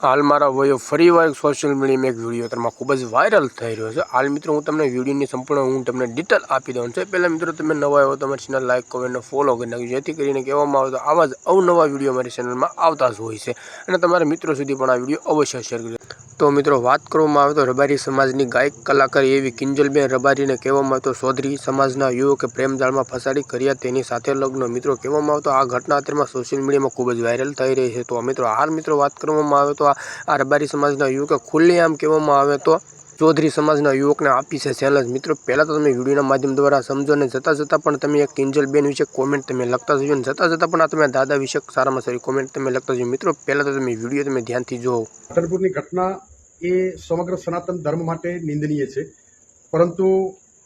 हाल मारा वयो फरी વાર સોશિયલ મીડિયામાં એક વિડીયો તમારા ખૂબ જ વાયરલ થઈ રહ્યો છે। હાલ મિત્રો હું તમને વિડીયોની સંપૂર્ણ હું તમને ડિટેલ આપી દઉં છું। પહેલાં મિત્રો તમે નવા આવ્યો તમારી ચેનલ લાઈક કરો અને ફોલો કરી નાખજો, જેથી કરીને કહેવામાં આવે તો આવા જ અવનવા વિડીયો મારી ચેનલમાં આવતા જ હોય છે અને તમારા મિત્રો સુધી પણ આ વિડીયો અવશ્ય શેર કરજો। તો મિત્રો વાત કરવામાં આવે તો રબારી સમાજની ગાયક કલાકાર એવી કિંજલબેન રબારીને કહેવામાં આવે તો ચૌધરી સમાજના યુવકે પ્રેમજાળમાં ફસાડી કર્યા તેની સાથે લગ્ન। મિત્રો કહેવામાં આવે તો આ ઘટના અત્યારમાં સોશિયલ મીડિયામાં ખૂબ જ વાયરલ થઈ રહી છે। તો મિત્રો હાલ મિત્રો વાત કરવામાં આવે તો આ રબારી સમાજના યુવકે ખુલ્લેઆમ કહેવામાં આવે તો ચૌધરી સમાજના યુવકને આપી છે ચેલેન્જ। મિત્રો પહેલાં તો તમે વિડીયોના માધ્યમ દ્વારા સમજો ને જતાં પણ તમે એક કિંજલબેન વિશે કોમેન્ટ તમે લખતા જજો ને જતાં પણ આ તમે દાદા વિશે સારામાં સારી કોમેન્ટ તમે લખતા જજો। મિત્રો પહેલાં તો તમે વિડીયો તમે ધ્યાનથી જુઓ। પાટણપુરની ઘટના એ સમગ્ર સનાતન ધર્મ માટે નિંદનીય છે, પરંતુ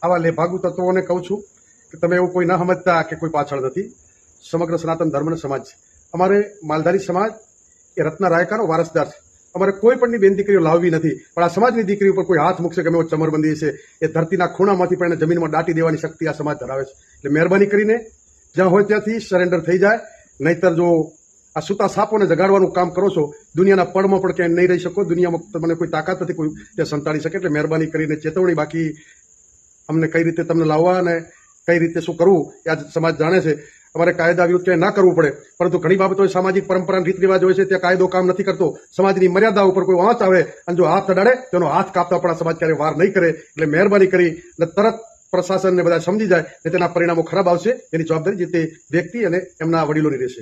આવા લેભાગુ તત્વોને કહું છું કે તમે એવું કોઈ ન સમજતા કે કોઈ પાછળ નથી। સમગ્ર સનાતન ધર્મનો સમાજ છે। અમારે માલધારી સમાજ એ રત્ન રાયકાનો વારસદાર છે। અમારે કોઈ પણની બેન દીકરીઓ લાવવી નથી, પણ આ સમાજની દીકરી ઉપર કોઈ હાથ મૂકશે કે અમે ચમરબંધી છે એ ધરતીના ખૂણામાંથી પણ એને જમીનમાં દાટી દેવાની શક્તિ આ સમાજ ધરાવે છે। એટલે મહેરબાની કરીને જ્યાં હોય ત્યાંથી સરેન્ડર થઈ જાય, નહીતર જો આ સૂતા સાપોને જગાડવાનું કામ કરો છો, દુનિયાના પડમાં પણ ક્યાંય નહીં રહી શકો। દુનિયામાં તમને કોઈ તાકાત નથી કોઈ તે સંતાડી શકે। એટલે મહેરબાની કરીને ચેતવણી, બાકી અમને કઈ રીતે તમને લાવવા અને કઈ રીતે શું કરવું એ આજ સમાજ જાણે છે। અમારે કાયદા વિરુદ્ધ ક્યાંય ના કરવું પડે, પરંતુ ઘણી બાબતો સામાજિક પરંપરા રીત રિવાજ હોય છે, ત્યાં કાયદો કામ નથી કરતો। સમાજની મર્યાદા ઉપર કોઈ વાંચ આવે અને જો હાથ અડાડે તેનો હાથ કાપતા પણ આ સમાજ ક્યારેય વાર નહીં કરે। એટલે મહેરબાની કરી અને તરત પ્રશાસનને બધા સમજી જાય ને તેના પરિણામો ખરાબ આવશે। એની જવાબદારી જે તે વ્યક્તિ અને એમના વડીલોની રહેશે।